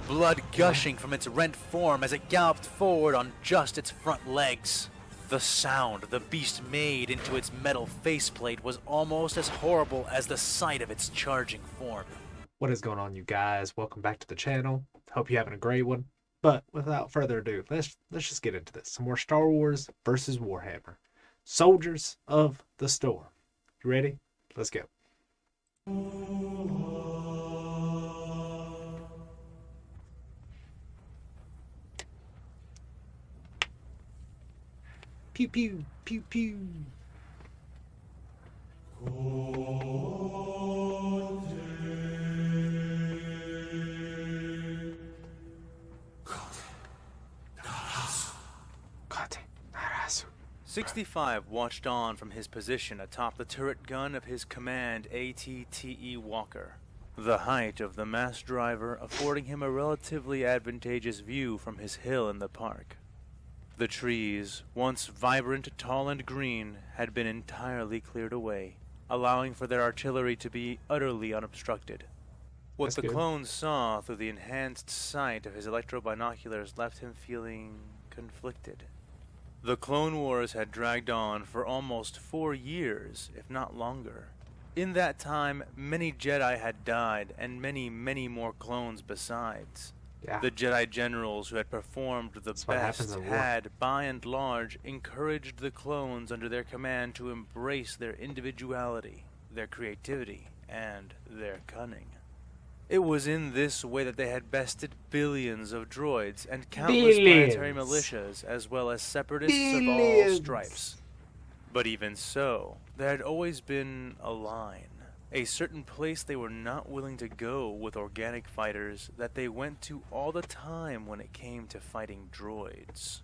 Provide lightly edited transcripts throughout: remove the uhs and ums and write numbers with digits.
blood gushing from its rent form as it galloped forward on just its front legs. The sound the beast made into its metal faceplate was almost as horrible as the sight of its charging form. What is going on, you guys? Welcome back to the channel. Hope you're having a great one. But without further ado, let's just get into this. Some more Star Wars versus Warhammer. Soldiers of the Storm. You ready? Let's go. Pew pew pew pew. Kate Narasu. 65 watched on from his position atop the turret gun of his command ATTE Walker, the height of the mass driver affording him a relatively advantageous view from his hill in the park. The trees, once vibrant, tall, and green, had been entirely cleared away, allowing for their artillery to be utterly unobstructed. What That's the good. clone saw through the enhanced sight of his electro-binoculars left him feeling conflicted. The Clone Wars had dragged on for almost 4 years, if not longer. In that time, many Jedi had died, and many more clones besides. Yeah. The Jedi generals who had performed the That's what happens best in war. had, by and large, encouraged the clones under their command to embrace their individuality, their creativity, and their cunning. It was in this way that they had bested billions of droids and countless planetary militias, as well as separatists of all stripes. But even so, there had always been a line. A certain place they were not willing to go with organic fighters that they went to all the time when it came to fighting droids.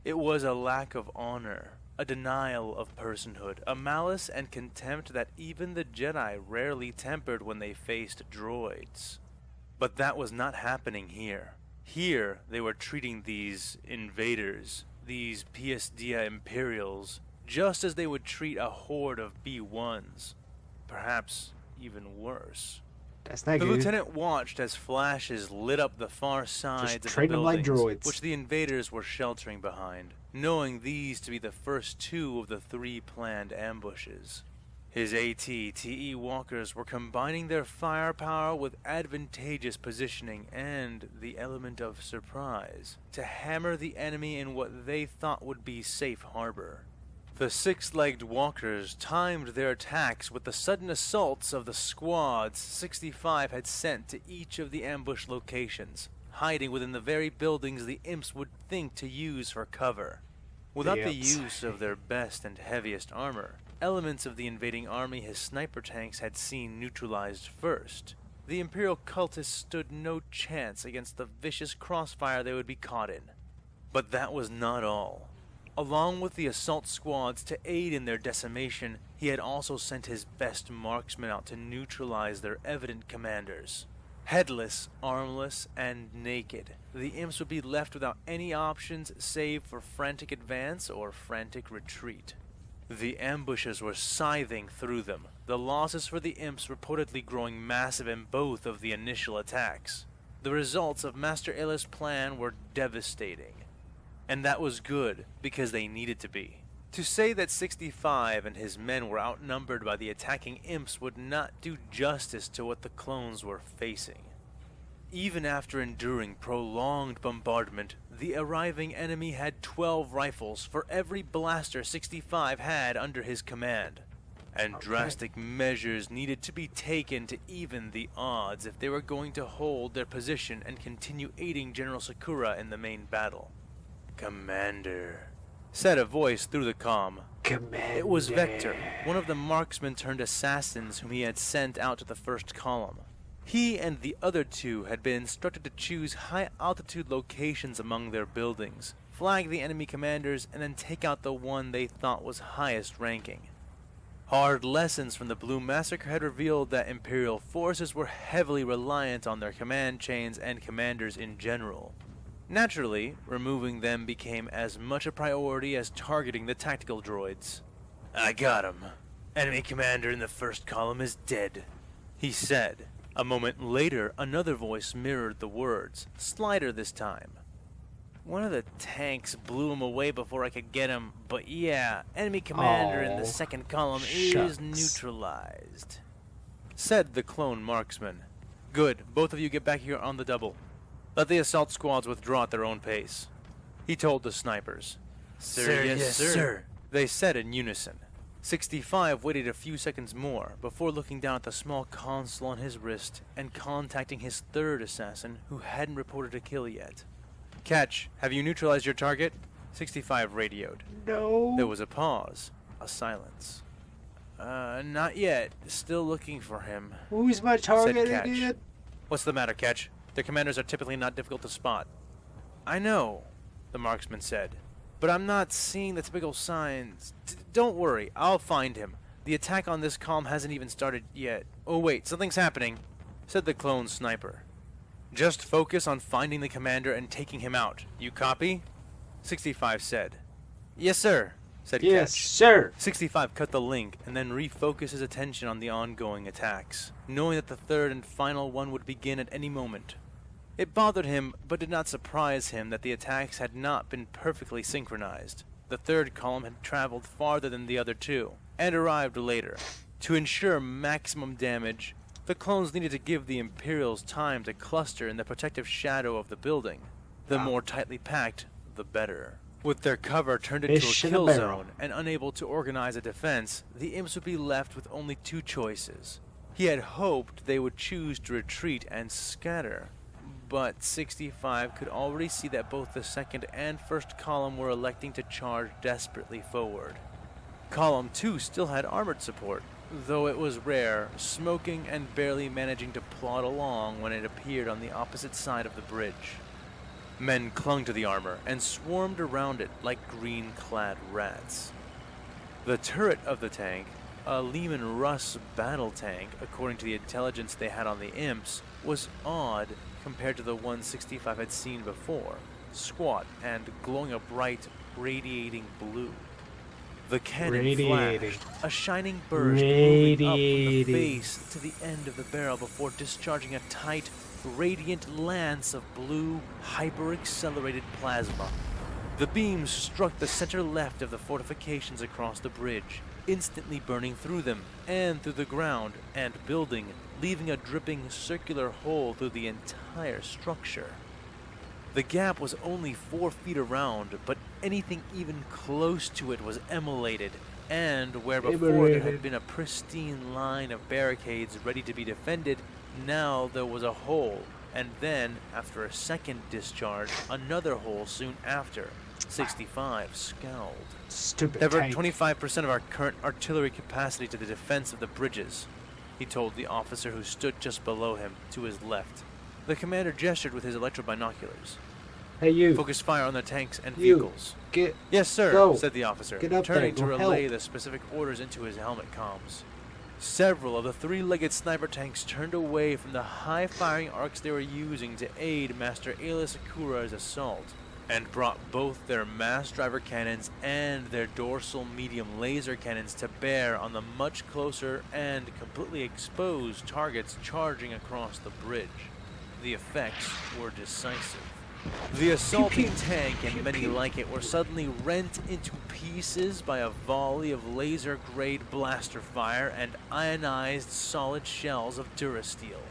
It was a lack of honor, a denial of personhood, a malice and contempt that even the Jedi rarely tempered when they faced droids. But that was not happening here. Here, they were treating these invaders, these PS-Dia Imperials, just as they would treat a horde of B-1s. Perhaps even worse. That's not The good. lieutenant watched as flashes lit up the far sides of the treat 'em like buildings, droids. which the invaders were sheltering behind, knowing these to be the first 2 of the 3 planned ambushes. His AT-TE walkers were combining their firepower with advantageous positioning and the element of surprise to hammer the enemy in what they thought would be safe harbor. The 6-legged walkers timed their attacks with the sudden assaults of the squads 65 had sent to each of the ambush locations, hiding within the very buildings the imps would think to use for cover. Without the Imps. use of their best and heaviest armor, elements of the invading army his sniper tanks had seen neutralized first, the Imperial cultists stood no chance against the vicious crossfire they would be caught in. But that was not all. Along with the assault squads to aid in their decimation, he had also sent his best marksmen out to neutralize their evident commanders. Headless, armless, and naked, the imps would be left without any options save for frantic advance or frantic retreat. The ambushes were scything through them, the losses for the imps reportedly growing massive in both of the initial attacks. The results of Master Illa's plan were devastating. And that was good, because they needed to be. To say that 65 and his men were outnumbered by the attacking imps would not do justice to what the clones were facing. Even after enduring prolonged bombardment, the arriving enemy had 12 rifles for every blaster 65 had under his command. And drastic measures needed to be taken to even the odds if they were going to hold their position and continue aiding General Sakura in the main battle. "Commander," said a voice through the comm. Commander. It was Vector, one of the marksmen turned assassins whom he had sent out to the first column. He and the other 2 had been instructed to choose high-altitude locations among their buildings, flag the enemy commanders, and then take out the one they thought was highest ranking. Hard lessons from the Blue Massacre had revealed that Imperial forces were heavily reliant on their command chains and commanders in general. Naturally, removing them became as much a priority as targeting the tactical droids. "I got him. Enemy commander in the first column is dead," he said, A moment later, another voice mirrored the words, slighter this time. One of the tanks blew him away before I could get him, but yeah, enemy commander in the second column is neutralized, said the clone marksman. Good, both of you get back here on the double. Let the assault squads withdraw at their own pace, he told the snipers. Sir, yes, sir, they said in unison. 65 waited a few seconds more before looking down at the small console on his wrist and contacting his third assassin who hadn't reported a kill yet. Catch, have you neutralized your target? 65 radioed. No. There was a pause, a silence. Not yet. Still looking for him. Who's my target, Catch. idiot? What's the matter, Catch? Their commanders are typically not difficult to spot. I know, the marksman said, but I'm not seeing the typical signs. Don't worry, I'll find him. The attack on this column hasn't even started yet. Oh wait, something's happening, said the clone sniper. Just focus on finding the commander and taking him out. You copy? 65 said. Yes, sir, said Yes, Catch. sir. 65 cut the link and then refocused his attention on the ongoing attacks, knowing that the third and final one would begin at any moment. It bothered him, but did not surprise him that the attacks had not been perfectly synchronized. The third column had traveled farther than the other two, and arrived later. To ensure maximum damage, the clones needed to give the Imperials time to cluster in the protective shadow of the building. The more tightly packed, the better. With their cover turned into a kill zone and unable to organize a defense, the Imps would be left with only two choices. He had hoped they would choose to retreat and scatter, but 65 could already see that both the second and first column were electing to charge desperately forward. Column 2 still had armored support, though it was rare, smoking and barely managing to plod along when it appeared on the opposite side of the bridge. Men clung to the armor and swarmed around it like green-clad rats. The turret of the tank, a Lehman Russ battle tank according to the intelligence they had on the Imps, was odd compared to the one 65 had seen before, squat and glowing a bright, radiating blue. The cannon flashed, a shining burst moving up from the base to the end of the barrel before discharging a tight, radiant lance of blue, hyper-accelerated plasma. The beams struck the center left of the fortifications across the bridge, instantly burning through them, and through the ground and building, leaving a dripping circular hole through the entire structure. The gap was only 4 feet around, but anything even close to it was emulated, and where before there had been a pristine line of barricades ready to be defended, now there was a hole, and then, after a second discharge, another hole soon after. 65 scowled. Stupid Divert tank. 25% of our current artillery capacity to the defense of the bridges, he told the officer who stood just below him, to his left. The commander gestured with his electrobinoculars. Hey, you. Focus fire on the tanks and vehicles. Get. Yes, sir, Go. said the officer, Get up turning there. to Go relay help. the specific orders into his helmet comms. Several of the three-legged sniper tanks turned away from the high-firing arcs they were using to aid Master Aayla Secura's assault, and brought both their mass driver cannons and their dorsal medium laser cannons to bear on the much closer and completely exposed targets charging across the bridge. The effects were decisive. The assaulting tank and many like it were suddenly rent into pieces by a volley of laser-grade blaster fire and ionized solid shells of Durasteel.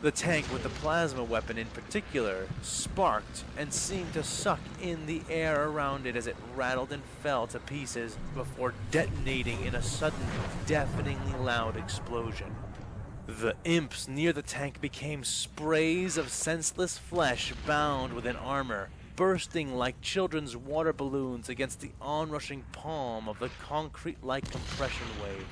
The tank with the plasma weapon in particular sparked and seemed to suck in the air around it as it rattled and fell to pieces before detonating in a sudden, deafeningly loud explosion. The Imps near the tank became sprays of senseless flesh bound within armor, bursting like children's water balloons against the onrushing palm of the concrete-like compression wave.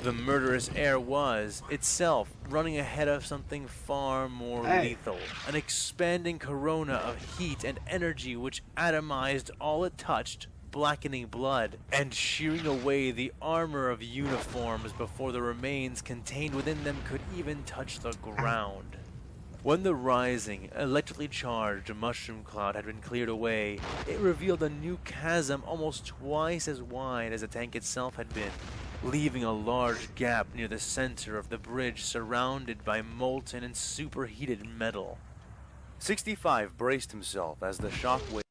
The murderous air was, itself, running ahead of something far more lethal, an expanding corona of heat and energy which atomized all it touched, blackening blood, and shearing away the armor of uniforms before the remains contained within them could even touch the ground. When the rising, electrically charged mushroom cloud had been cleared away, it revealed a new chasm almost twice as wide as the tank itself had been. leaving a large gap near the center of the bridge surrounded by molten and superheated metal. 65 braced himself as the shockwave.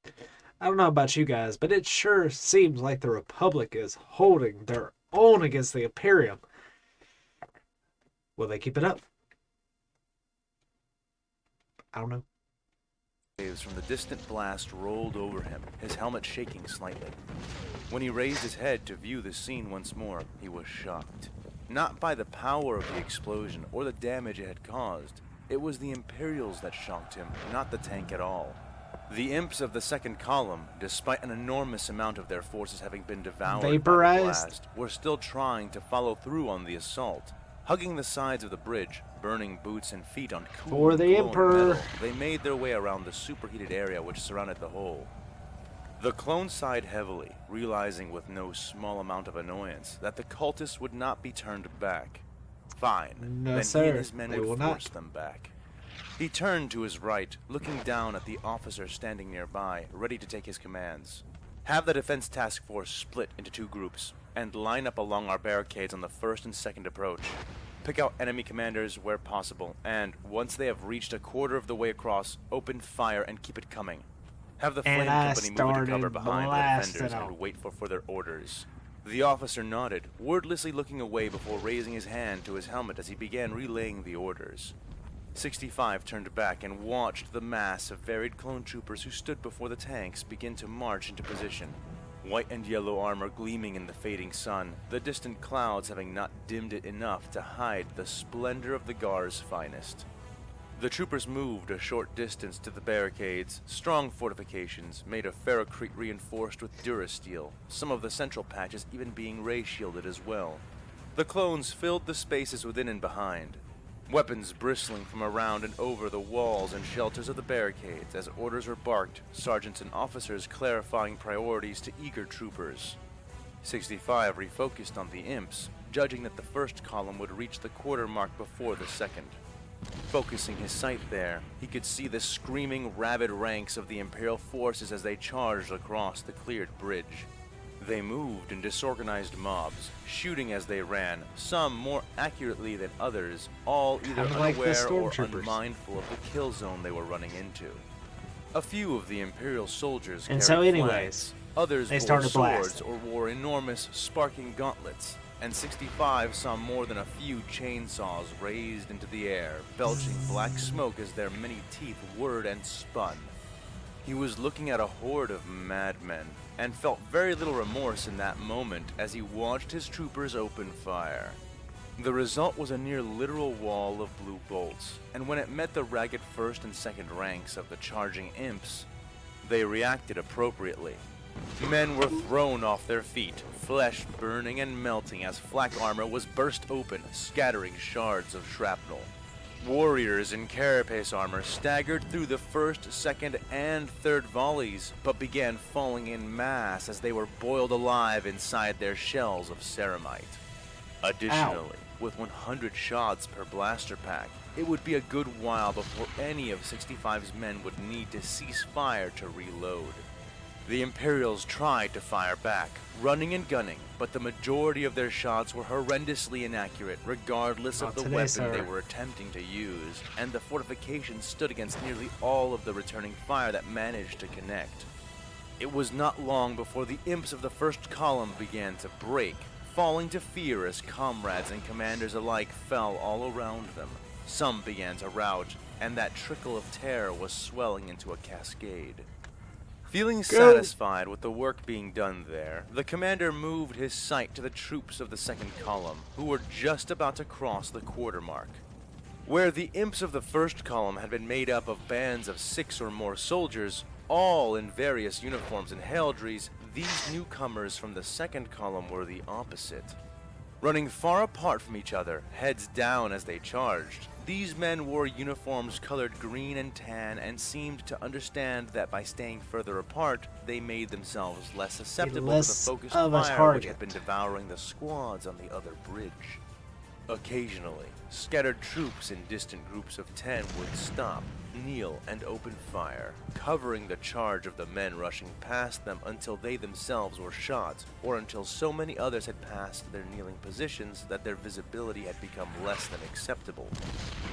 I don't know about you guys, but it sure seems like the Republic is holding their own against the Imperium. Will they keep it up? I don't know. Waves from the distant blast rolled over him, his helmet shaking slightly. When he raised his head to view the scene once more, he was shocked. Not by the power of the explosion or the damage it had caused. It was the Imperials that shocked him, not the tank at all. The imps of the second column, despite an enormous amount of their forces having been devoured by the blast, were still trying to follow through on the assault. Hugging the sides of the bridge, burning boots and feet on cool glowing metal, they made their way around the superheated area which surrounded the hole. The clone sighed heavily, realizing with no small amount of annoyance that the cultists would not be turned back. Fine, No, then sir. he and his men They would will force not. them back. He turned to his right, looking down at the officer standing nearby, ready to take his commands. Have the defense task force split into 2 groups, and line up along our barricades on the first and second approach. Pick out enemy commanders where possible, and once they have reached a quarter of the way across, open fire and keep it coming. Have the flame company move into cover behind the defenders and wait for further orders. The officer nodded, wordlessly looking away before raising his hand to his helmet as he began relaying the orders. 65 turned back and watched the mass of varied clone troopers who stood before the tanks begin to march into position. White and yellow armor gleaming in the fading sun, the distant clouds having not dimmed it enough to hide the splendor of the Gar's finest. The troopers moved a short distance to the barricades, strong fortifications made of ferrocrete reinforced with durasteel, some of the central patches even being ray-shielded as well. The clones filled the spaces within and behind, weapons bristling from around and over the walls and shelters of the barricades as orders were barked, sergeants and officers clarifying priorities to eager troopers. 65 refocused on the imps, judging that the first column would reach the quarter mark before the second. Focusing his sight there, he could see the screaming, rabid ranks of the Imperial forces as they charged across the cleared bridge. They moved in disorganized mobs, shooting as they ran, some more accurately than others, all either unaware or unmindful of the kill zone they were running into. A few of the Imperial soldiers carried flags, others bore swords or wore enormous, sparking gauntlets, and 65 saw more than a few chainsaws raised into the air, belching black smoke as their many teeth whirred and spun. He was looking at a horde of madmen, and felt very little remorse in that moment as he watched his troopers open fire. The result was a near literal wall of blue bolts, and when it met the ragged first and second ranks of the charging imps, they reacted appropriately. Men were thrown off their feet, flesh burning and melting as flak armor was burst open, scattering shards of shrapnel. Warriors in carapace armor staggered through the first, second, and third volleys, but began falling in mass as they were boiled alive inside their shells of ceramite. Additionally, with 100 shots per blaster pack, it would be a good while before any of 65's men would need to cease fire to reload. The Imperials tried to fire back, running and gunning, but the majority of their shots were horrendously inaccurate, regardless of the weapon they were attempting to use, and the fortifications stood against nearly all of the returning fire that managed to connect. It was not long before the imps of the first column began to break, falling to fear as comrades and commanders alike fell all around them. Some began to rout, and that trickle of terror was swelling into a cascade. Feeling satisfied with the work being done there, the commander moved his sight to the troops of the second column, who were just about to cross the quarter mark. Where the imps of the first column had been made up of bands of 6 or more soldiers, all in various uniforms and heraldries, these newcomers from the second column were the opposite. Running far apart from each other, heads down as they charged, these men wore uniforms colored green and tan and seemed to understand that by staying further apart, they made themselves less susceptible to the focused fire which had been devouring the squads on the other bridge. Occasionally, Scattered troops in distant groups of 10 would stop, kneel, and open fire, covering the charge of the men rushing past them until they themselves were shot, or until so many others had passed their kneeling positions that their visibility had become less than acceptable.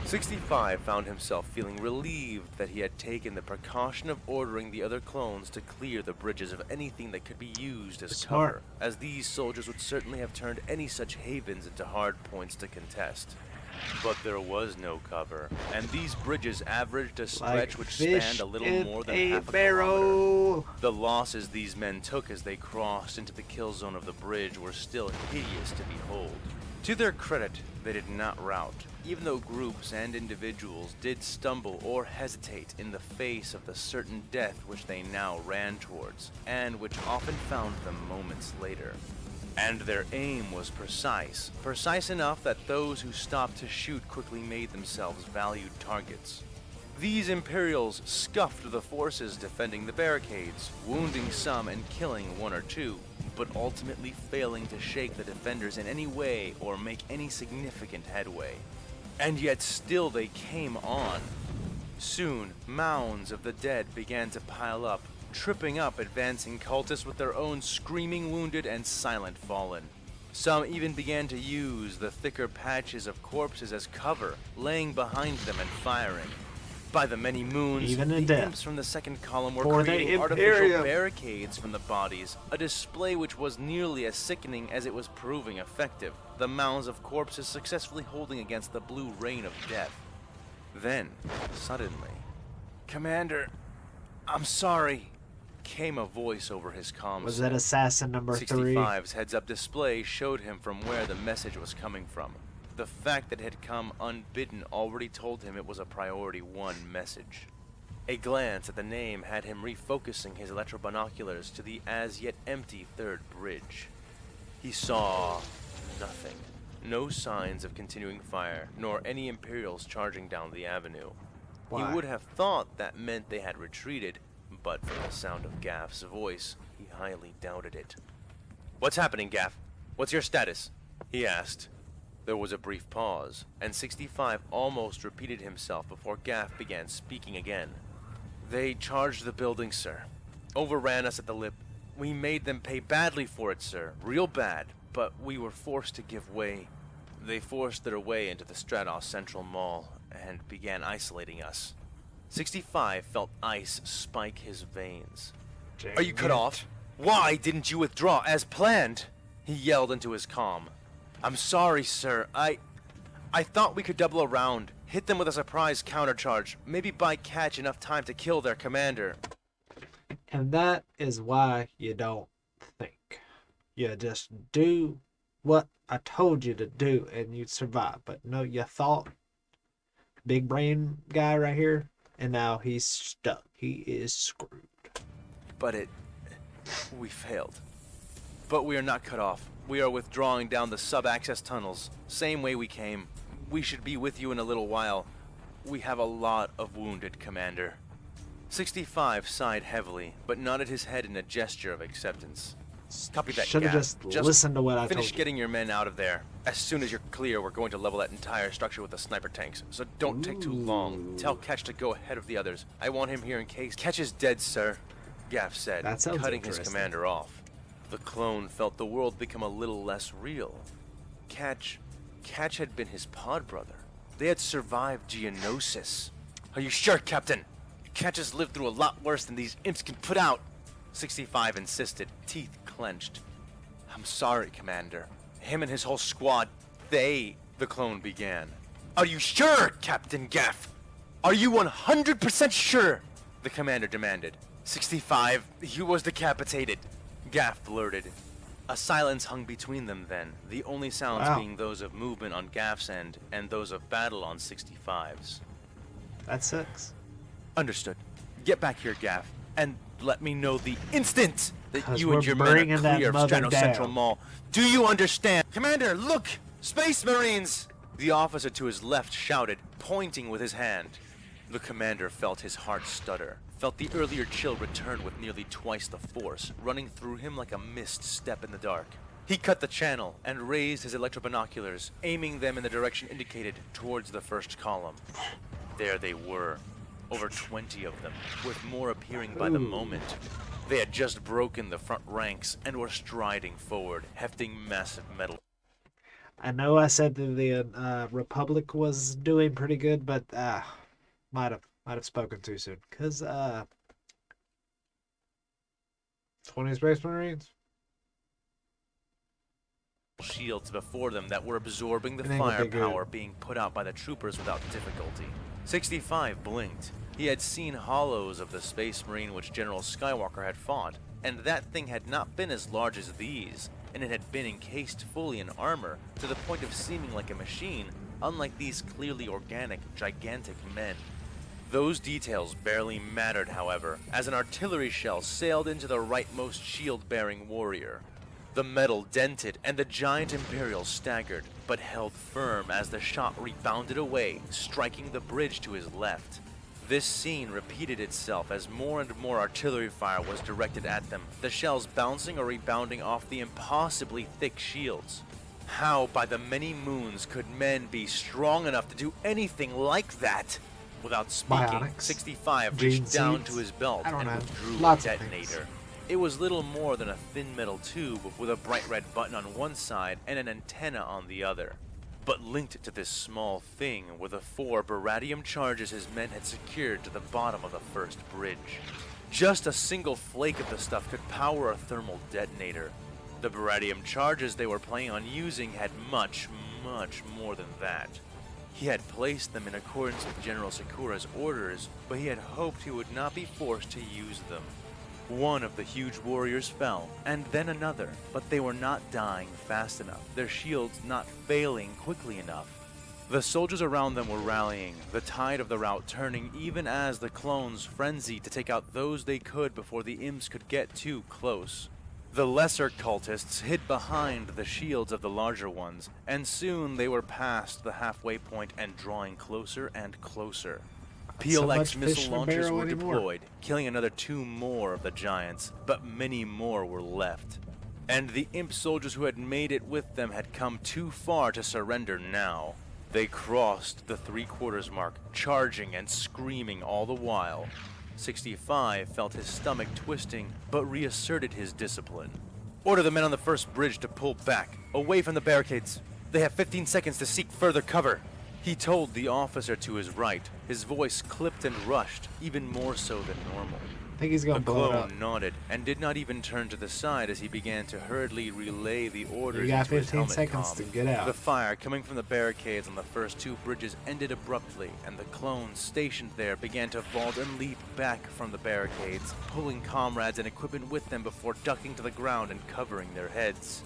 65 found himself feeling relieved that he had taken the precaution of ordering the other clones to clear the bridges of anything that could be used as cover, as these soldiers would certainly have turned any such havens into hard points to contest. But there was no cover, and these bridges averaged a stretch which spanned a little more than half a kilometer. The losses these men took as they crossed into the kill zone of the bridge were still hideous to behold. To their credit, they did not rout, even though groups and individuals did stumble or hesitate in the face of the certain death which they now ran towards, and which often found them moments later. And their aim was precise enough that those who stopped to shoot quickly made themselves valued targets. These Imperials scuffed the forces defending the barricades, wounding some and killing one or two, but ultimately failing to shake the defenders in any way or make any significant headway. And yet still they came on. Soon, mounds of the dead began to pile up, tripping up advancing cultists with their own screaming wounded and silent fallen. Some even began to use the thicker patches of corpses as cover, laying behind them and firing. By the many moons, even the death, imps from the second column were creating artificial barricades from the bodies, a display which was nearly as sickening as it was proving effective, the mounds of corpses successfully holding against the blue rain of death. Then, suddenly, "Commander, I'm sorry," came a voice over his comm. Was that assassin number 3? 65's heads-up display showed him from where the message was coming from. The fact that it had come unbidden already told him it was a priority 1 message. A glance at the name had him refocusing his electrobinoculars to the as-yet empty third bridge. He saw nothing. No signs of continuing fire, nor any Imperials charging down the avenue. Why? He would have thought that meant they had retreated, but from the sound of Gaff's voice, he highly doubted it. "What's happening, Gaff? What's your status?" he asked. There was a brief pause, and 65 almost repeated himself before Gaff began speaking again. "They charged the building, sir. Overran us at the lip. We made them pay badly for it, sir. Real bad, but we were forced to give way. They forced their way into the Stratos Central Mall and began isolating us." 65 felt ice spike his veins. "Are you cut off? Why didn't you withdraw as planned?" he yelled into his comm. "I'm sorry, sir. I thought we could double around, hit them with a surprise countercharge, maybe buy Catch enough time to kill their commander." And that is why you don't think. You just do what I told you to do and you'd survive. But no, you thought, big brain guy right here, and now he's stuck. He is screwed. But we failed. But we are not cut off. We are withdrawing down the sub-access tunnels, same way we came. We should be with you in a little while. We have a lot of wounded, Commander. 65 sighed heavily, but nodded his head in a gesture of acceptance. "Copy that, Should have Gaff. just listened to what I told you. Finish getting your men out of there. As soon as you're clear, we're going to level that entire structure with the sniper tanks, so don't take too long. Tell Catch to go ahead of the others. I want him here in case." "Catch is dead, sir," Gaff said, That sounds cutting his interesting. commander off. The clone felt the world become a little less real. Catch had been his pod brother. They had survived Geonosis. "Are you sure, Captain? Catch has lived through a lot worse than these imps can put out," 65 insisted, teeth clenched. "I'm sorry, Commander. Him and his whole squad, the clone began. "Are you sure, Captain Gaff? Are you 100% sure?" the commander demanded. 65, he was decapitated," Gaff blurted. A silence hung between them then, the only sounds being those of movement on Gaff's end and those of battle on 65's. That sucks. "Understood. Get back here, Gaff, and let me know the instant that you we're and your men bringing are that clear of mother Stratos down. Central Mall. Do you understand?" "Commander, look! Space Marines!" the officer to his left shouted, pointing with his hand. The commander felt his heart stutter, felt the earlier chill return with nearly twice the force, running through him like a mist step in the dark. He cut the channel and raised his electro-binoculars, aiming them in the direction indicated towards the first column. There they were, over 20 of them, with more appearing by the moment. They had just broken the front ranks and were striding forward, hefting massive metal. I know I said that the Republic was doing pretty good, but might have spoken too soon. Cause 20 Space Marines. Shields before them that were absorbing the It ain't gonna be firepower good. being put out by the troopers without difficulty. 65 blinked. He had seen hollows of the Space Marine which General Skywalker had fought, and that thing had not been as large as these, and it had been encased fully in armor to the point of seeming like a machine, unlike these clearly organic, gigantic men. Those details barely mattered, however, as an artillery shell sailed into the rightmost shield-bearing warrior. The metal dented, and the giant Imperial staggered, but held firm as the shot rebounded away, striking the bridge to his left. This scene repeated itself as more and more artillery fire was directed at them, the shells bouncing or rebounding off the impossibly thick shields. How, by the many moons, could men be strong enough to do anything like that? Without speaking, Bionics, 65 gene reached down seeds, to his belt I don't and know, withdrew lots a of things. detonator. It was little more than a thin metal tube with a bright red button on one side and an antenna on the other. But linked to this small thing were the 4 baradium charges his men had secured to the bottom of the first bridge. Just a single flake of the stuff could power a thermal detonator. The baradium charges they were planning on using had much, much more than that. He had placed them in accordance with General Sakura's orders, but he had hoped he would not be forced to use them. One of the huge warriors fell, and then another, but they were not dying fast enough, their shields not failing quickly enough. The soldiers around them were rallying, the tide of the rout turning even as the clones frenzied to take out those they could before the imps could get too close. The lesser cultists hid behind the shields of the larger ones, and soon they were past the halfway point and drawing closer and closer. So much PLX fish missile in a launchers barrel were anymore. deployed, killing another 2 more of the giants, but many more were left. And the imp soldiers who had made it with them had come too far to surrender now. They crossed the 3/4 mark, charging and screaming all the while. 65 felt his stomach twisting, but reasserted his discipline. Order the men on the first bridge to pull back, away from the barricades. They have 15 seconds to seek further cover. He told the officer to his right, his voice clipped and rushed, even more so than normal. I think he's The gonna blow it up. clone nodded and did not even turn to the side as he began to hurriedly relay the orders You got into his 15 helmet seconds comm. to get out. The fire coming from the barricades on the first 2 bridges ended abruptly, and the clones stationed there began to vault and leap back from the barricades, pulling comrades and equipment with them before ducking to the ground and covering their heads.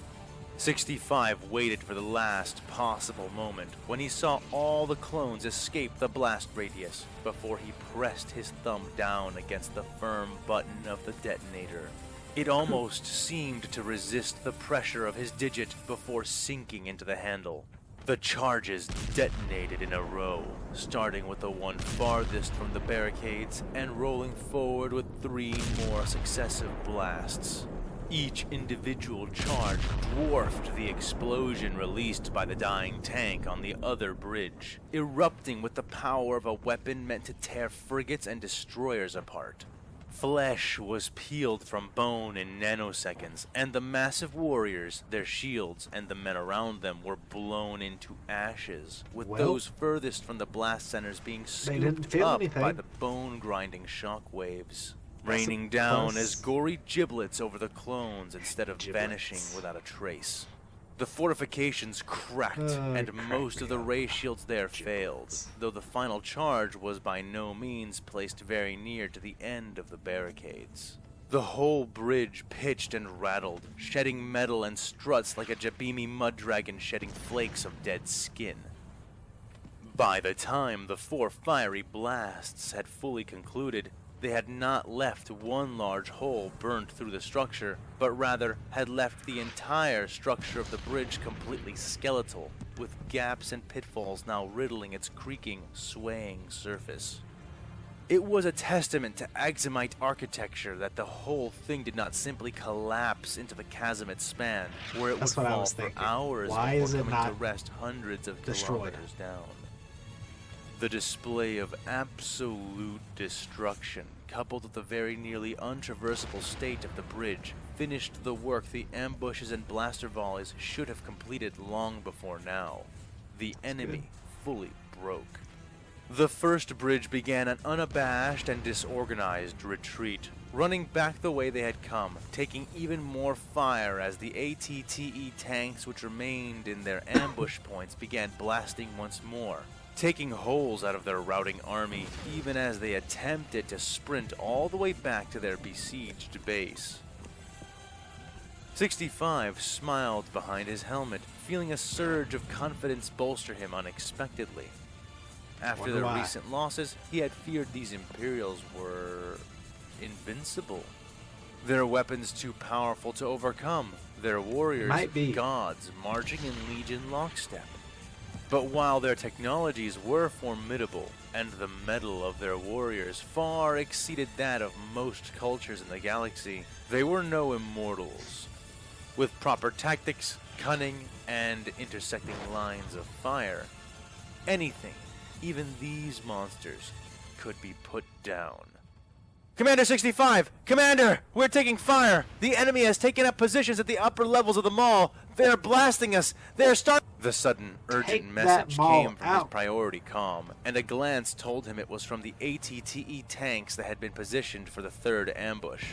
65 waited for the last possible moment when he saw all the clones escape the blast radius before he pressed his thumb down against the firm button of the detonator. It almost seemed to resist the pressure of his digit before sinking into the handle. The charges detonated in a row, starting with the one farthest from the barricades and rolling forward with 3 more successive blasts. Each individual charge dwarfed the explosion released by the dying tank on the other bridge, erupting with the power of a weapon meant to tear frigates and destroyers apart. Flesh was peeled from bone in nanoseconds, and the massive warriors, their shields, and the men around them were blown into ashes, with Well, those furthest from the blast centers being didn't scooped feel up anything. by the bone-grinding shockwaves, That's a raining down plus. as gory giblets over the clones instead of Giblets. vanishing without a trace. The fortifications cracked, Oh, and crack most of me the up. ray shields there failed, Giblets. though the final charge was by no means placed very near to the end of the barricades. The whole bridge pitched and rattled, shedding metal and struts like a Jabimi mud dragon shedding flakes of dead skin. By the time the 4 fiery blasts had fully concluded, they had not left one large hole burned through the structure, but rather had left the entire structure of the bridge completely skeletal, with gaps and pitfalls now riddling its creaking, swaying surface. It was a testament to Axumite architecture that the whole thing did not simply collapse into the chasm it spanned, where it That's would what I fall was for thinking. hours Why before is it coming to not rest hundreds of destroyed? kilometers down. The display of absolute destruction, coupled with the very nearly untraversable state of the bridge, finished the work the ambushes and blaster volleys should have completed long before now. The enemy fully broke. The first bridge began an unabashed and disorganized retreat, running back the way they had come, taking even more fire as the ATTE tanks which remained in their ambush points began blasting once more, taking holes out of their routing army even as they attempted to sprint all the way back to their besieged base. 65 smiled behind his helmet, feeling a surge of confidence bolster him unexpectedly. After their recent losses, he had feared these Imperials were invincible. Their weapons too powerful to overcome, their warriors gods marching in legion lockstep. But while their technologies were formidable, and the mettle of their warriors far exceeded that of most cultures in the galaxy, they were no immortals. With proper tactics, cunning, and intersecting lines of fire, anything, even these monsters, could be put down. Commander 65! Commander! We're taking fire! The enemy has taken up positions at the upper levels of the mall! They're blasting us! They're starting... The sudden, urgent message came from his priority comm, and a glance told him it was from the ATTE tanks that had been positioned for the third ambush.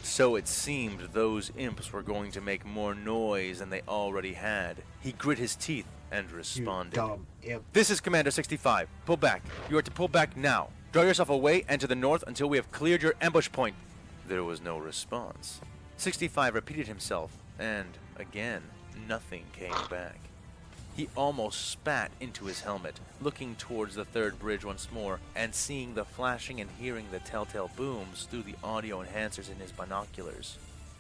So it seemed those imps were going to make more noise than they already had. He grit his teeth and responded. You dumb imp. This is Commander 65. Pull back. You are to pull back now. Draw yourself away and to the north until we have cleared your ambush point. There was no response. 65 repeated himself, and again, nothing came back. He almost spat into his helmet, looking towards the third bridge once more, and seeing the flashing and hearing the telltale booms through the audio enhancers in his binoculars.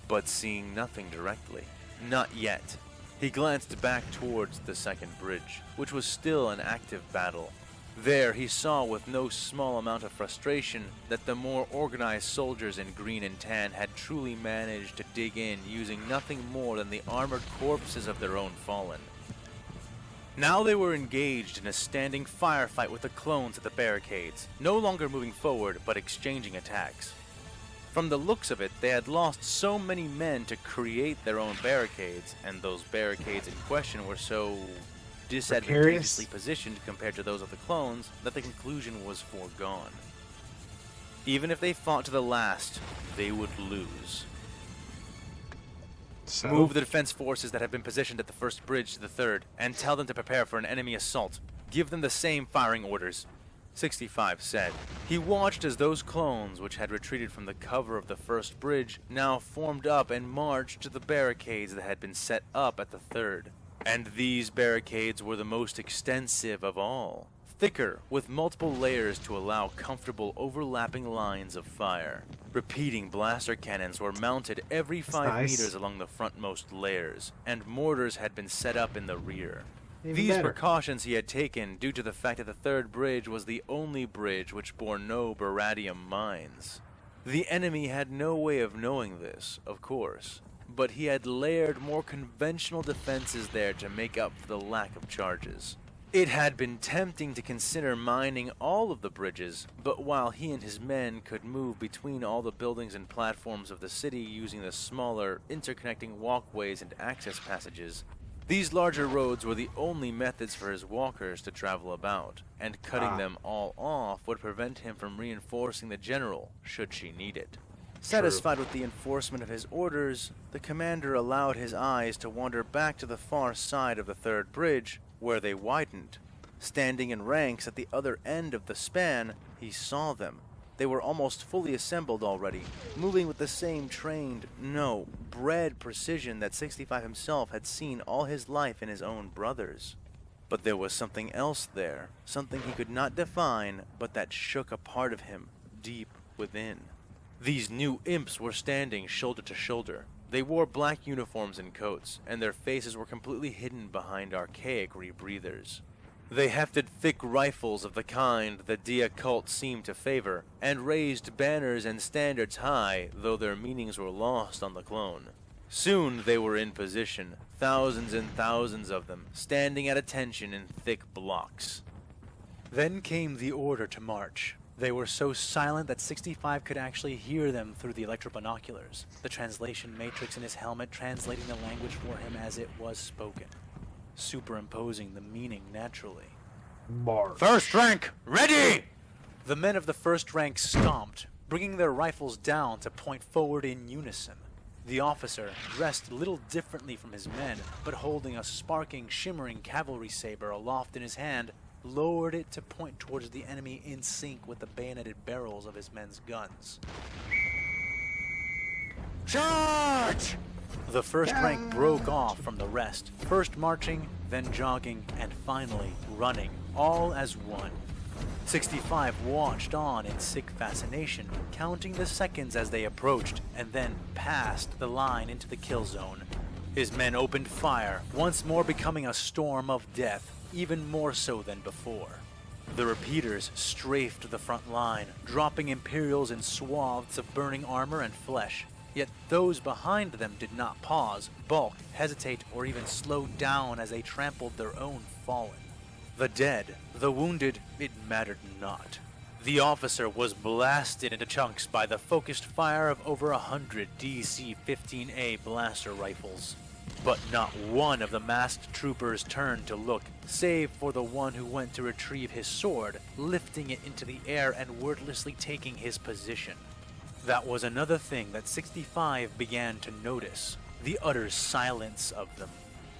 But seeing nothing directly. Not yet. He glanced back towards the second bridge, which was still an active battle. There he saw with no small amount of frustration that the more organized soldiers in green and tan had truly managed to dig in using nothing more than the armored corpses of their own fallen. Now they were engaged in a standing firefight with the clones at the barricades, no longer moving forward but exchanging attacks. From the looks of it, they had lost so many men to create their own barricades, and those barricades in question were so disadvantageously positioned compared to those of the clones that the conclusion was foregone. Even if they fought to the last, they would lose. So? Move the defense forces that have been positioned at the first bridge to the third, and tell them to prepare for an enemy assault. Give them the same firing orders. 65 said. He watched as those clones, which had retreated from the cover of the first bridge, now formed up and marched to the barricades that had been set up at the third. And these barricades were the most extensive of all, thicker, with multiple layers to allow comfortable overlapping lines of fire. Repeating blaster cannons were mounted every 5 meters along the frontmost layers, and mortars had been set up in the rear. These precautions he had taken due to the fact that the third bridge was the only bridge which bore no baradium mines. The enemy had no way of knowing this, of course, but he had layered more conventional defenses there to make up for the lack of charges. It had been tempting to consider mining all of the bridges, but while he and his men could move between all the buildings and platforms of the city using the smaller, interconnecting walkways and access passages, these larger roads were the only methods for his walkers to travel about, and cutting them all off would prevent him from reinforcing the general, should she need it. Satisfied with the enforcement of his orders, the commander allowed his eyes to wander back to the far side of the third bridge, where they widened. Standing in ranks at the other end of the span, he saw them. They were almost fully assembled already, moving with the same trained, no, bred precision that 65 himself had seen all his life in his own brothers. But there was something else there, something he could not define, but that shook a part of him, deep within. These new imps were standing shoulder to shoulder. They wore black uniforms and coats, and their faces were completely hidden behind archaic rebreathers. They hefted thick rifles of the kind the Dia cult seemed to favor, and raised banners and standards high, though their meanings were lost on the clone. Soon they were in position, thousands and thousands of them, standing at attention in thick blocks. Then came the order to march. They were so silent that 65 could actually hear them through the electro-binoculars, the translation matrix in his helmet translating the language for him as it was spoken, superimposing the meaning naturally. March. First rank, ready! The men of the first rank stomped, bringing their rifles down to point forward in unison. The officer, dressed little differently from his men, but holding a sparking, shimmering cavalry saber aloft in his hand, lowered it to point towards the enemy in sync with the bayoneted barrels of his men's guns. Charge! The first rank broke off from the rest, first marching, then jogging, and finally running, all as one. 65 watched on in sick fascination, counting the seconds as they approached, and then passed the line into the kill zone. His men opened fire, once more becoming a storm of death, even more so than before. The repeaters strafed the front line, dropping Imperials in swaths of burning armor and flesh. Yet those behind them did not pause, balk, hesitate, or even slow down as they trampled their own fallen. The dead, the wounded, it mattered not. The officer was blasted into chunks by the focused fire of over 100 DC-15A blaster rifles. But not one of the masked troopers turned to look, save for the one who went to retrieve his sword, lifting it into the air and wordlessly taking his position. That was another thing that 65 began to notice, the utter silence of them.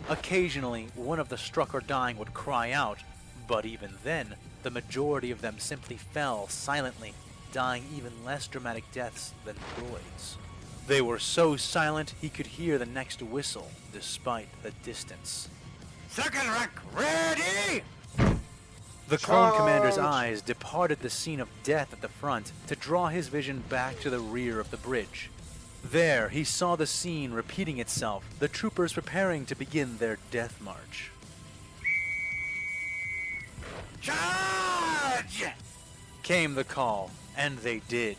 Occasionally, one of the struck or dying would cry out, but even then, the majority of them simply fell silently, dying even less dramatic deaths than droids. They were so silent he could hear the next whistle, despite the distance. Second rank, ready! The clone commander's eyes departed the scene of death at the front to draw his vision back to the rear of the bridge. There, he saw the scene repeating itself, the troopers preparing to begin their death march. Charge! Came the call, and they did.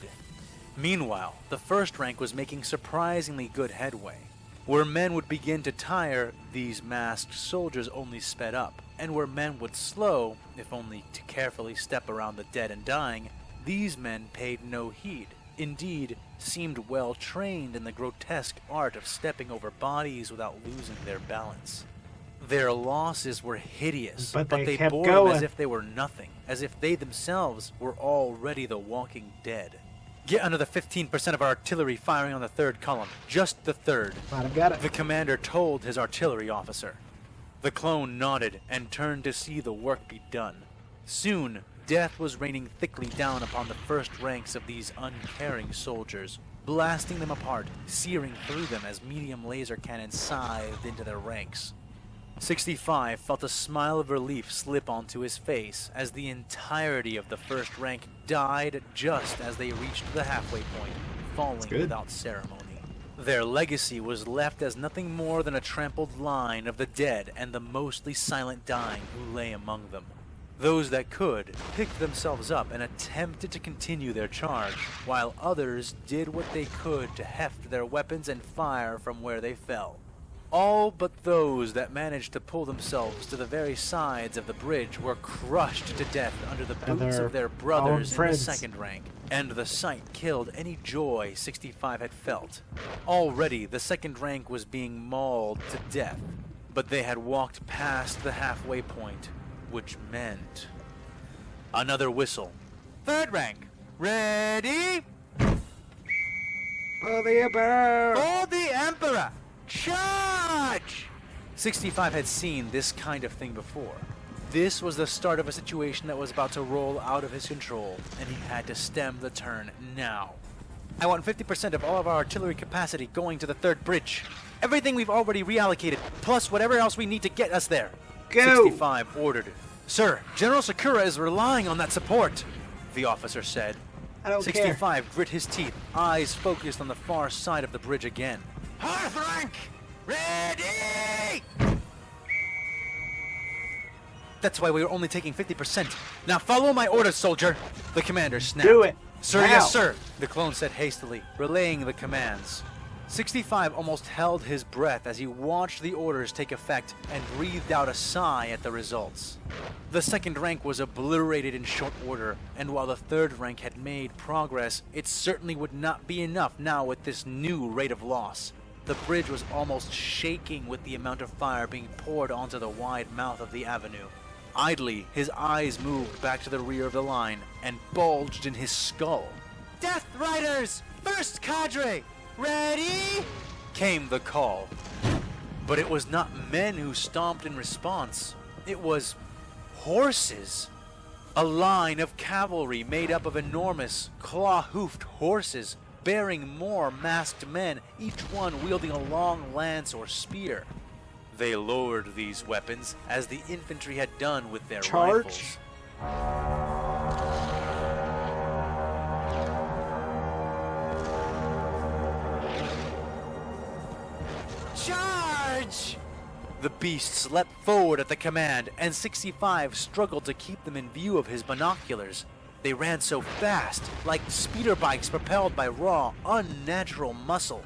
Meanwhile, the first rank was making surprisingly good headway. Where men would begin to tire, these masked soldiers only sped up, and where men would slow, if only to carefully step around the dead and dying, these men paid no heed. Indeed, seemed well trained in the grotesque art of stepping over bodies without losing their balance. Their losses were hideous, but they bore them as if they were nothing, as if they themselves were already the walking dead. Get another 15% of our artillery firing on the third column, just the third. Might have got it. The commander told his artillery officer. The clone nodded and turned to see the work be done. Soon, death was raining thickly down upon the first ranks of these uncaring soldiers, blasting them apart, searing through them as medium laser cannons scythed into their ranks. 65 felt a smile of relief slip onto his face as the entirety of the first rank died just as they reached the halfway point, falling without ceremony. Their legacy was left as nothing more than a trampled line of the dead and the mostly silent dying who lay among them. Those that could picked themselves up and attempted to continue their charge, while others did what they could to heft their weapons and fire from where they fell. All but those that managed to pull themselves to the very sides of the bridge were crushed to death under the boots of their brothers in the second rank, and the sight killed any joy 65 had felt. Already the second rank was being mauled to death, but they had walked past the halfway point, which meant another whistle. Third rank, ready? For the Emperor! For the Emperor! Charge! 65 had seen this kind of thing before. This was the start of a situation that was about to roll out of his control, and he had to stem the turn now. I want 50% of all of our artillery capacity going to the third bridge. Everything we've already reallocated, plus whatever else we need to get us there. Go! 65 ordered. Sir, General Sakura is relying on that support, the officer said. I don't 65 grit his teeth, eyes focused on the far side of the bridge again. Half rank! Ready! That's why we were only taking 50%. Now follow my orders, soldier! The commander snapped. Do it! Sir, Now. yes, sir! The clone said hastily, relaying the commands. 65 almost held his breath as he watched the orders take effect and breathed out a sigh at the results. The second rank was obliterated in short order, and while the third rank had made progress, it certainly would not be enough now with this new rate of loss. The bridge was almost shaking with the amount of fire being poured onto the wide mouth of the avenue. Idly, his eyes moved back to the rear of the line and bulged in his skull. "Death Riders! First cadre! Ready?" came the call. But it was not men who stomped in response. It was horses. A line of cavalry made up of enormous, claw-hoofed horses, bearing more masked men, each one wielding a long lance or spear. They lowered these weapons as the infantry had done with their Charge. rifles. Charge! The beasts leapt forward at the command, and 65 struggled to keep them in view of his binoculars. They ran so fast, like speeder bikes propelled by raw, unnatural muscle.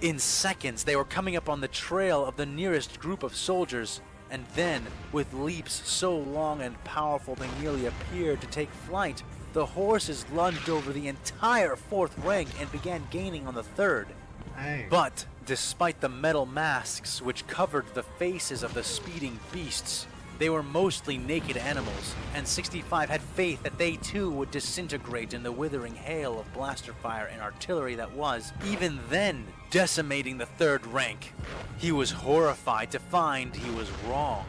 In seconds, they were coming up on the trail of the nearest group of soldiers, and then, with leaps so long and powerful they nearly appeared to take flight, the horses lunged over the entire fourth rank and began gaining on the third. Dang. But, despite the metal masks which covered the faces of the speeding beasts, they were mostly naked animals, and 65 had faith that they too would disintegrate in the withering hail of blaster fire and artillery that was, even then, decimating the third rank. He was horrified to find he was wrong.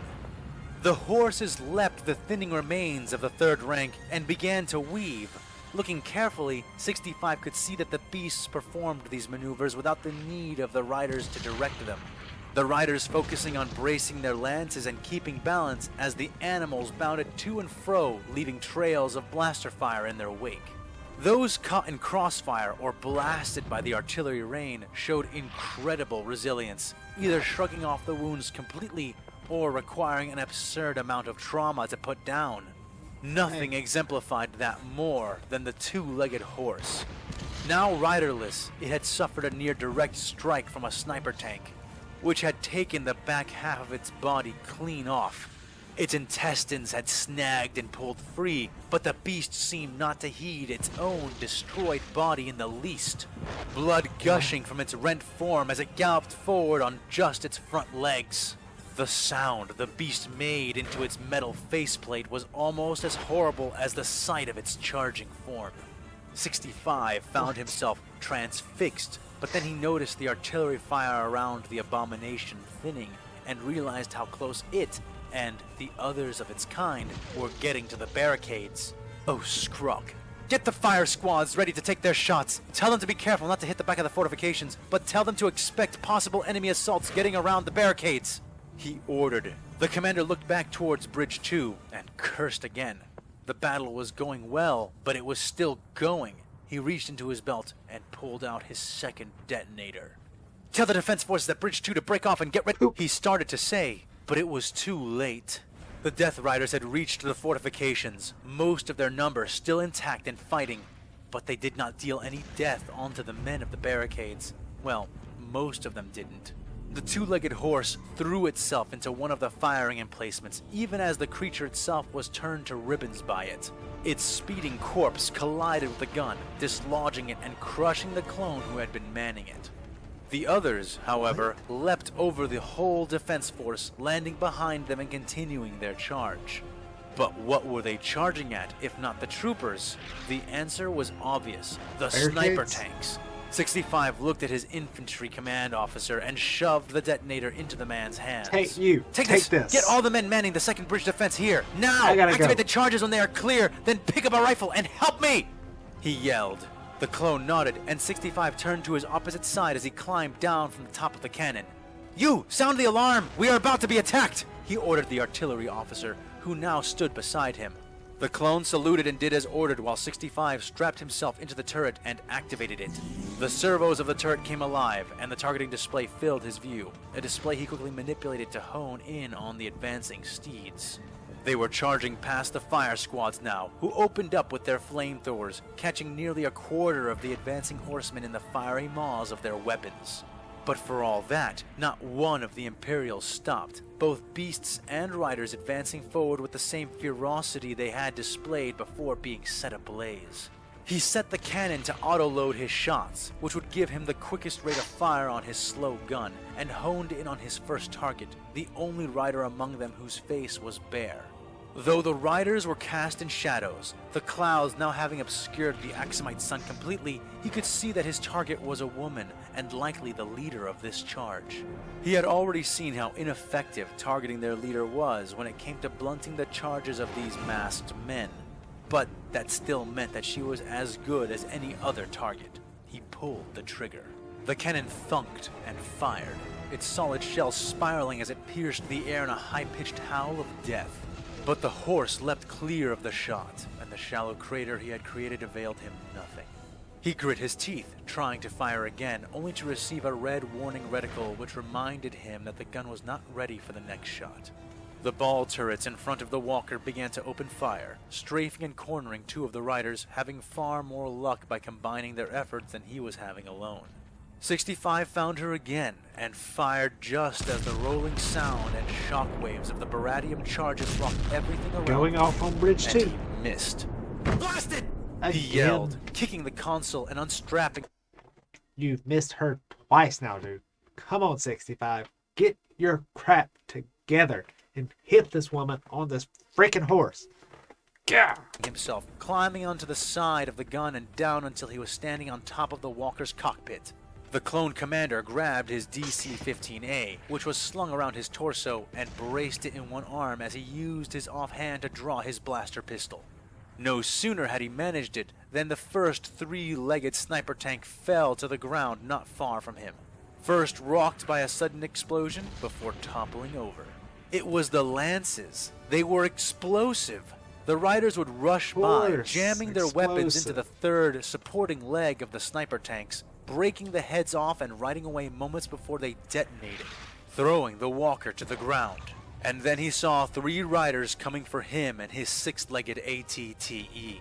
The horses leapt the thinning remains of the third rank and began to weave. Looking carefully, 65 could see that the beasts performed these maneuvers without the need of the riders to direct them. The riders focusing on bracing their lances and keeping balance as the animals bounded to and fro, leaving trails of blaster fire in their wake. Those caught in crossfire or blasted by the artillery rain showed incredible resilience, either shrugging off the wounds completely or requiring an absurd amount of trauma to put down. Nothing exemplified that more than the two-legged horse. Now riderless, it had suffered a near direct strike from a sniper tank, which had taken the back half of its body clean off. Its intestines had snagged and pulled free, but the beast seemed not to heed its own destroyed body in the least. Blood gushing from its rent form as it galloped forward on just its front legs. The sound the beast made into its metal faceplate was almost as horrible as the sight of its charging form. 65 found himself transfixed, but then he noticed the artillery fire around the abomination thinning and realized how close it and the others of its kind were getting to the barricades. Oh, Scrog. Get the fire squads ready to take their shots. Tell them to be careful not to hit the back of the fortifications, but tell them to expect possible enemy assaults getting around the barricades. He ordered. The commander looked back towards Bridge 2 and cursed again. The battle was going well, but it was still going. He reached into his belt and pulled out his second detonator. Tell the defense forces at Bridge 2 to break off and get ready, he started to say, but it was too late. The Death Riders had reached the fortifications, most of their number still intact and fighting, but they did not deal any death onto the men of the barricades. Well, most of them didn't. The two-legged horse threw itself into one of the firing emplacements, even as the creature itself was turned to ribbons by it. Its speeding corpse collided with the gun, dislodging it and crushing the clone who had been manning it. The others, however, leapt over the whole defense force, landing behind them and continuing their charge. But what were they charging at, if not the troopers? The answer was obvious. The sniper tanks. 65 looked at his infantry command officer and shoved the detonator into the man's hands. Take this. Get all the men manning the second bridge defense here. Now! I gotta Activate go. the charges when they are clear, then pick up a rifle and help me! He yelled. The clone nodded, and 65 turned to his opposite side as he climbed down from the top of the cannon. You! Sound the alarm! We are about to be attacked! He ordered the artillery officer, who now stood beside him. The clone saluted and did as ordered while 65 strapped himself into the turret and activated it. The servos of the turret came alive, and the targeting display filled his view, a display he quickly manipulated to hone in on the advancing steeds. They were charging past the fire squads now, who opened up with their flamethrowers, catching nearly a quarter of the advancing horsemen in the fiery maws of their weapons. But for all that, not one of the Imperials stopped, both beasts and riders advancing forward with the same ferocity they had displayed before being set ablaze. He set the cannon to auto-load his shots, which would give him the quickest rate of fire on his slow gun, and honed in on his first target, the only rider among them whose face was bare. Though the riders were cast in shadows, the clouds now having obscured the Axumite sun completely, he could see that his target was a woman, and likely the leader of this charge. He had already seen how ineffective targeting their leader was when it came to blunting the charges of these masked men. But that still meant that she was as good as any other target. He pulled the trigger. The cannon thunked and fired, its solid shell spiraling as it pierced the air in a high-pitched howl of death. But the horse leapt clear of the shot, and the shallow crater he had created availed him nothing. He grit his teeth, trying to fire again, only to receive a red warning reticle which reminded him that the gun was not ready for the next shot. The ball turrets in front of the walker began to open fire, strafing and cornering two of the riders, having far more luck by combining their efforts than he was having alone. 65 found her again, and fired just as the rolling sound and shockwaves of the Baradium charges rocked everything around. Going off on bridge and 2. He missed. Blasted! Again. He yelled, kicking the console and unstrapping. You've missed her twice now, dude. Come on, 65. Get your crap together and hit this woman on this freaking horse. Gah! Himself, climbing onto the side of the gun and down until he was standing on top of the walker's cockpit. The clone commander grabbed his DC-15A, which was slung around his torso, and braced it in one arm as he used his offhand to draw his blaster pistol. No sooner had he managed it than the first three-legged sniper tank fell to the ground not far from him, first rocked by a sudden explosion before toppling over. It was the lances. They were explosive. The riders would rush by, jamming their weapons into the third supporting leg of the sniper tanks, breaking the heads off and riding away moments before they detonated, throwing the walker to the ground. And then he saw three riders coming for him and his six-legged ATTE.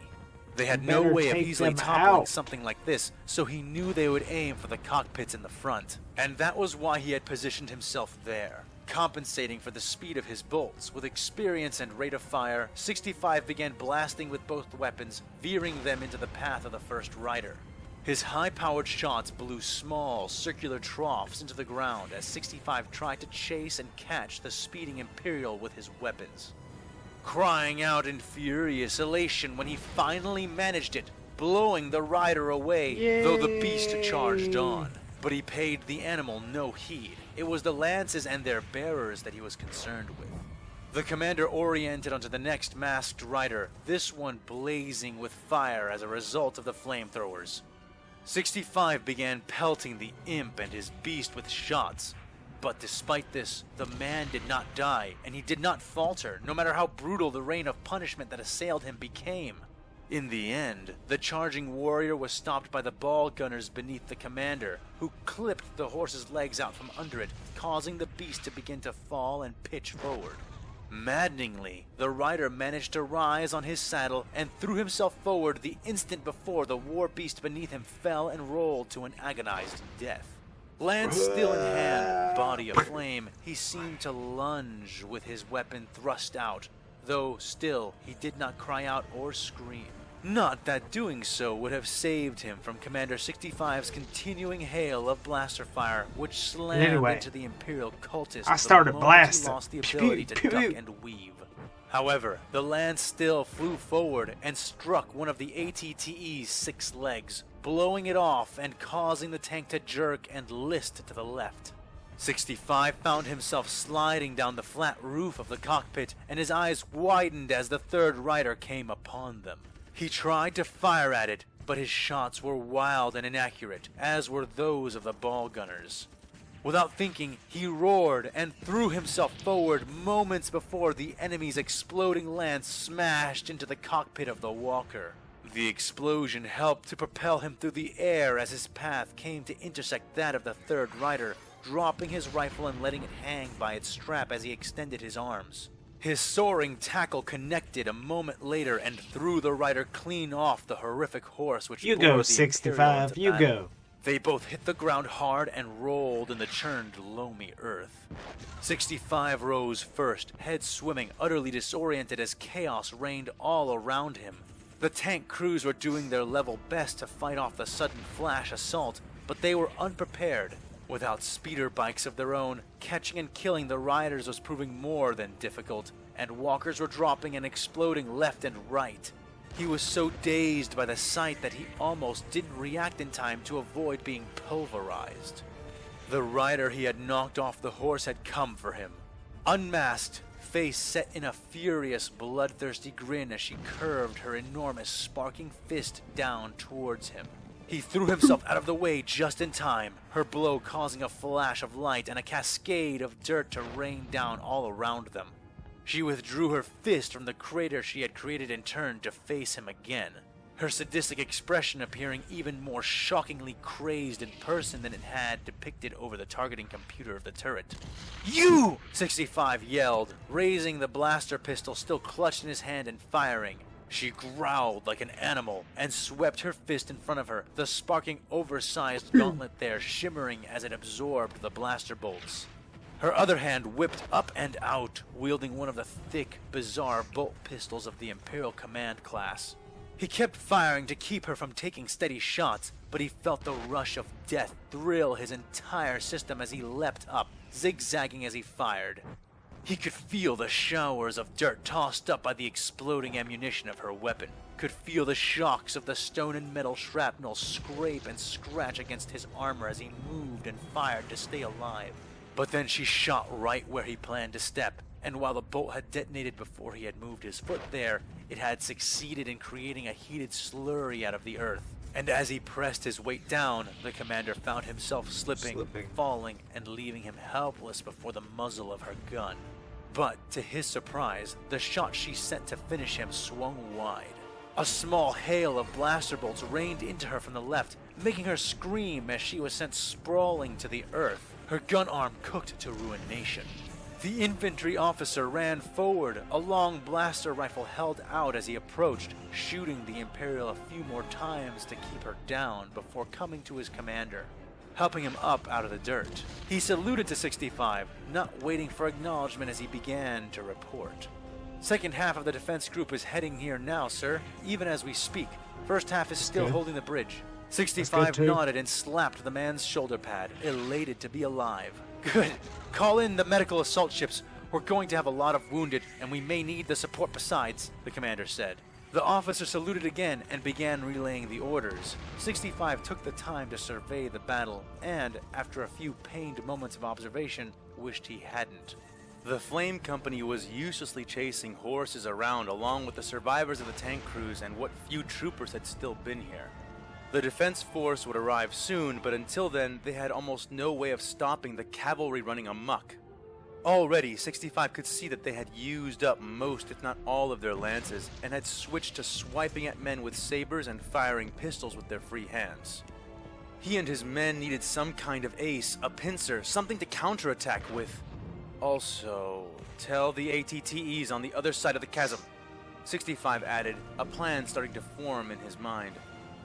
They had no way of easily toppling something like this, so he knew they would aim for the cockpits in the front. And that was why he had positioned himself there. Compensating for the speed of his bolts, with experience and rate of fire, 65 began blasting with both weapons, veering them into the path of the first rider. His high-powered shots blew small, circular troughs into the ground as 65 tried to chase and catch the speeding Imperial with his weapons. Crying out in furious elation when he finally managed it, blowing the rider away, though the beast charged on. But he paid the animal no heed. It was the lances and their bearers that he was concerned with. The commander oriented onto the next masked rider, this one blazing with fire as a result of the flamethrowers. 65 began pelting the imp and his beast with shots. But despite this, the man did not die, and he did not falter, no matter how brutal the rain of punishment that assailed him became. In the end, the charging warrior was stopped by the ball gunners beneath the commander, who clipped the horse's legs out from under it, causing the beast to begin to fall and pitch forward. Maddeningly, the rider managed to rise on his saddle and threw himself forward the instant before the war beast beneath him fell and rolled to an agonized death. Lance still in hand, body aflame, he seemed to lunge with his weapon thrust out, though still he did not cry out or scream. Not that doing so would have saved him from Commander 65's continuing hail of blaster fire, which slammed into the Imperial cultist. I started blasting. He lost the ability to duck and weave. However, the lance still flew forward and struck one of the ATTE's 6 legs, blowing it off and causing the tank to jerk and list to the left. 65 found himself sliding down the flat roof of the cockpit, and his eyes widened as the third rider came upon them. He tried to fire at it, but his shots were wild and inaccurate, as were those of the ball gunners. Without thinking, he roared and threw himself forward moments before the enemy's exploding lance smashed into the cockpit of the walker. The explosion helped to propel him through the air as his path came to intersect that of the third rider, dropping his rifle and letting it hang by its strap as he extended his arms. His soaring tackle connected a moment later and threw the rider clean off the horrific horse which You bore go, the 65. Imperial You into battle. go. They both hit the ground hard and rolled in the churned, loamy earth. 65 rose first, head swimming, utterly disoriented as chaos reigned all around him. The tank crews were doing their level best to fight off the sudden flash assault, but they were unprepared. Without speeder bikes of their own, catching and killing the riders was proving more than difficult, and walkers were dropping and exploding left and right. He was so dazed by the sight that he almost didn't react in time to avoid being pulverized. The rider he had knocked off the horse had come for him. Unmasked, face set in a furious, bloodthirsty grin as she curved her enormous, sparking fist down towards him. He threw himself out of the way just in time, her blow causing a flash of light and a cascade of dirt to rain down all around them. She withdrew her fist from the crater she had created and turned to face him again, her sadistic expression appearing even more shockingly crazed in person than it had depicted over the targeting computer of the turret. "You!" 65 yelled, raising the blaster pistol still clutched in his hand and firing. She growled like an animal and swept her fist in front of her, the sparking oversized gauntlet there shimmering as it absorbed the blaster bolts. Her other hand whipped up and out, wielding one of the thick, bizarre bolt pistols of the Imperial Command class. He kept firing to keep her from taking steady shots, but he felt the rush of death thrill his entire system as he leapt up, zigzagging as he fired. He could feel the showers of dirt tossed up by the exploding ammunition of her weapon, could feel the shocks of the stone and metal shrapnel scrape and scratch against his armor as he moved and fired to stay alive. But then she shot right where he planned to step, and while the bolt had detonated before he had moved his foot there, it had succeeded in creating a heated slurry out of the earth. And as he pressed his weight down, the commander found himself slipping, falling, and leaving him helpless before the muzzle of her gun. But, to his surprise, the shot she sent to finish him swung wide. A small hail of blaster bolts rained into her from the left, making her scream as she was sent sprawling to the earth, her gun arm cooked to ruination. The infantry officer ran forward, a long blaster rifle held out as he approached, shooting the Imperial a few more times to keep her down before coming to his commander, helping him up out of the dirt. He saluted to 65, not waiting for acknowledgement as he began to report. "Second half of the defense group is heading here now, sir, even as we speak. First half is still holding the bridge." 65 nodded and slapped the man's shoulder pad, elated to be alive. "Good. Call in the medical assault ships. We're going to have a lot of wounded, and we may need the support besides," the commander said. The officer saluted again and began relaying the orders. 65 took the time to survey the battle, and, after a few pained moments of observation, wished he hadn't. The Flame Company was uselessly chasing horses around along with the survivors of the tank crews and what few troopers had still been here. The defense force would arrive soon, but until then, they had almost no way of stopping the cavalry running amok. Already, 65 could see that they had used up most, if not all, of their lances, and had switched to swiping at men with sabers and firing pistols with their free hands. He and his men needed some kind of ace, a pincer, something to counterattack with. Also, tell the ATTEs on the other side of the chasm, 65 added, a plan starting to form in his mind.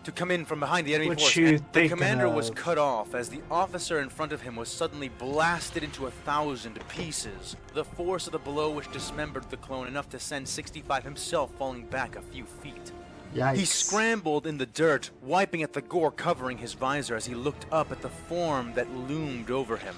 To come in from behind the enemy force, and the commander was cut off as the officer in front of him was suddenly blasted into 1,000 pieces, the force of the blow which dismembered the clone enough to send 65 himself falling back a few feet. Yikes. He scrambled in the dirt, wiping at the gore covering his visor as he looked up at the form that loomed over him.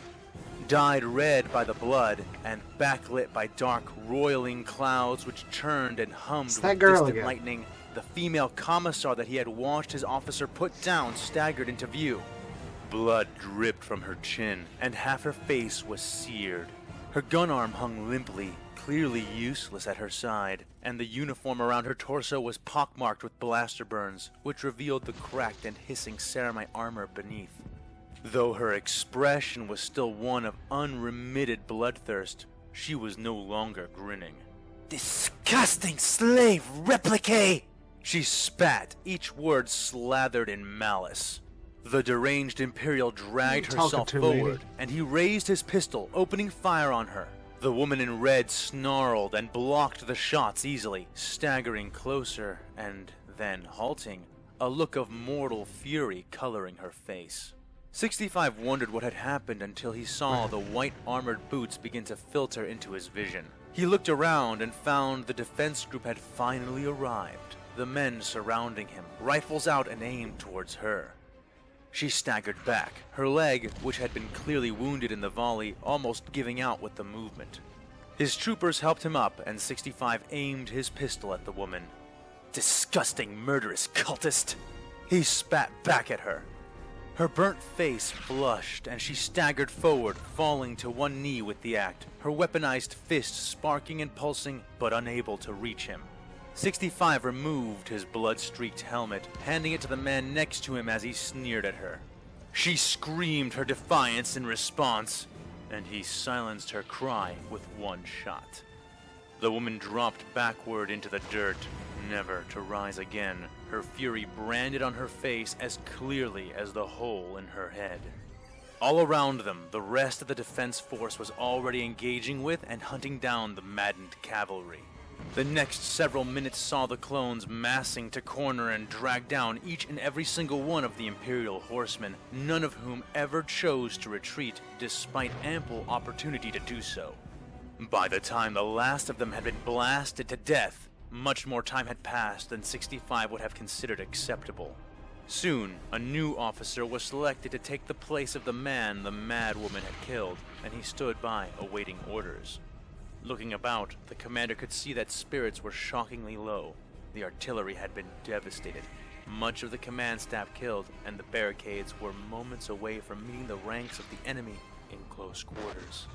Dyed red by the blood and backlit by dark, roiling clouds which churned and hummed with distant lightning, the female commissar that he had watched his officer put down staggered into view. Blood dripped from her chin, and half her face was seared. Her gun arm hung limply, clearly useless at her side, and the uniform around her torso was pockmarked with blaster burns, which revealed the cracked and hissing ceramite armor beneath. Though her expression was still one of unremitted bloodthirst, she was no longer grinning. "Disgusting slave replicate!" She spat, each word slathered in malice. The deranged Imperial dragged herself forward, and he raised his pistol, opening fire on her. The woman in red snarled and blocked the shots easily, staggering closer and then halting, a look of mortal fury coloring her face. 65 wondered what had happened until he saw the white armored boots begin to filter into his vision. He looked around and found the defense group had finally arrived, the men surrounding him, rifles out and aimed towards her. She staggered back, her leg, which had been clearly wounded in the volley, almost giving out with the movement. His troopers helped him up, and 65 aimed his pistol at the woman. Disgusting, murderous cultist! He spat back at her. Her burnt face flushed, and she staggered forward, falling to one knee with the act, her weaponized fist sparking and pulsing, but unable to reach him. 65 removed his blood-streaked helmet, handing it to the man next to him as he sneered at her. She screamed her defiance in response, and he silenced her cry with one shot. The woman dropped backward into the dirt, never to rise again, her fury branded on her face as clearly as the hole in her head. All around them, the rest of the defense force was already engaging with and hunting down the maddened cavalry. The next several minutes saw the clones massing to corner and drag down each and every single one of the Imperial horsemen, none of whom ever chose to retreat despite ample opportunity to do so. By the time the last of them had been blasted to death, much more time had passed than 65 would have considered acceptable. Soon, a new officer was selected to take the place of the man the mad woman had killed, and he stood by awaiting orders. Looking about, the commander could see that spirits were shockingly low. The artillery had been devastated, much of the command staff killed, and the barricades were moments away from meeting the ranks of the enemy in close quarters.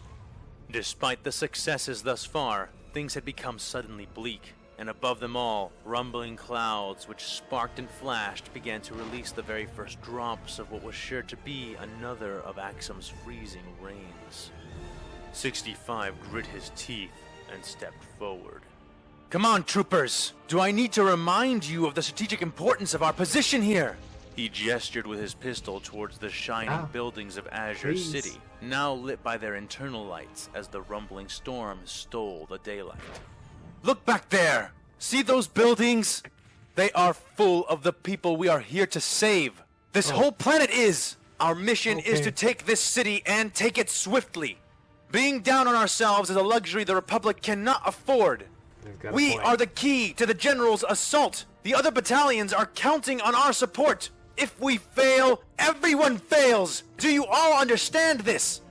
Despite the successes thus far, things had become suddenly bleak, and above them all, rumbling clouds which sparked and flashed began to release the very first drops of what was sure to be another of Axum's freezing rains. 65 grit his teeth and stepped forward. Come on, troopers! Do I need to remind you of the strategic importance of our position here? He gestured with his pistol towards the shining buildings of Azure City, now lit by their internal lights as the rumbling storm stole the daylight. Look back there! See those buildings? They are full of the people we are here to save. This whole planet is! Our mission is to take this city and take it swiftly. Being down on ourselves is a luxury the Republic cannot afford. We are the key to the General's assault. The other battalions are counting on our support. If we fail, everyone fails. Do you all understand this?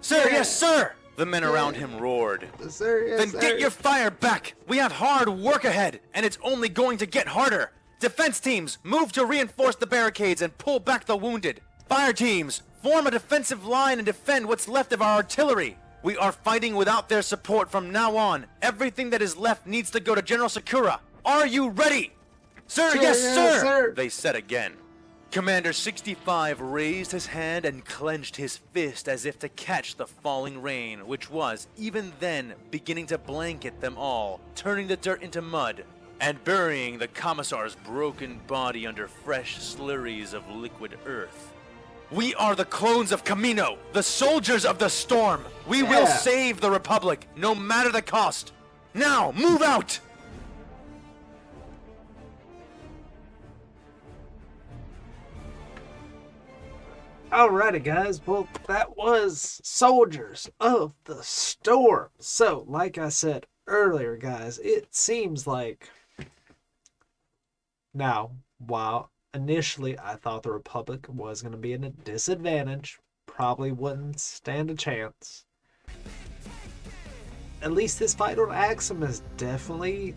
Sir, yes, sir! The men around him roared. Sir, yes, then get your fire back. We have hard work ahead, and it's only going to get harder. Defense teams, move to reinforce the barricades and pull back the wounded. Fire teams, form a defensive line and defend what's left of our artillery. We are fighting without their support from now on. Everything that is left needs to go to General Sakura. Are you ready? Sir, yes, sir! They said again. Commander 65 raised his hand and clenched his fist as if to catch the falling rain, which was, even then, beginning to blanket them all, turning the dirt into mud, and burying the Commissar's broken body under fresh slurries of liquid earth. We are the clones of Camino, the soldiers of the storm. We will save the Republic, no matter the cost. Now, move out! Alrighty, guys. Well, that was Soldiers of the Storm. So, like I said earlier, guys, it seems like... Now, while initially I thought the Republic was going to be in a disadvantage, probably wouldn't stand a chance, at least this fight on Axum has definitely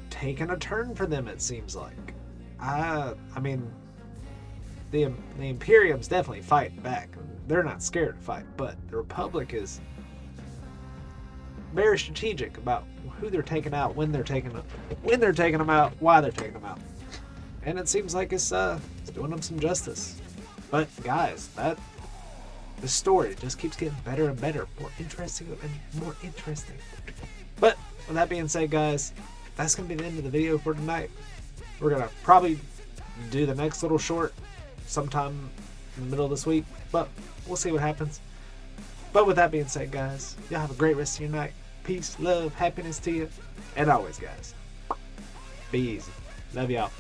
taken a turn for them, it seems like. I mean... The Imperium's definitely fighting back. They're not scared to fight, but the Republic is very strategic about who they're taking out, when they're taking them out, why they're taking them out. And it seems like it's doing them some justice. But guys, the story just keeps getting better and better, more interesting and more interesting. But with that being said, guys, that's gonna be the end of the video for tonight. We're gonna probably do the next little short sometime in the middle of this week, but we'll see what happens. But with that being said, guys, y'all have a great rest of your night. Peace, love, happiness to you. And always, guys, be easy. Love y'all.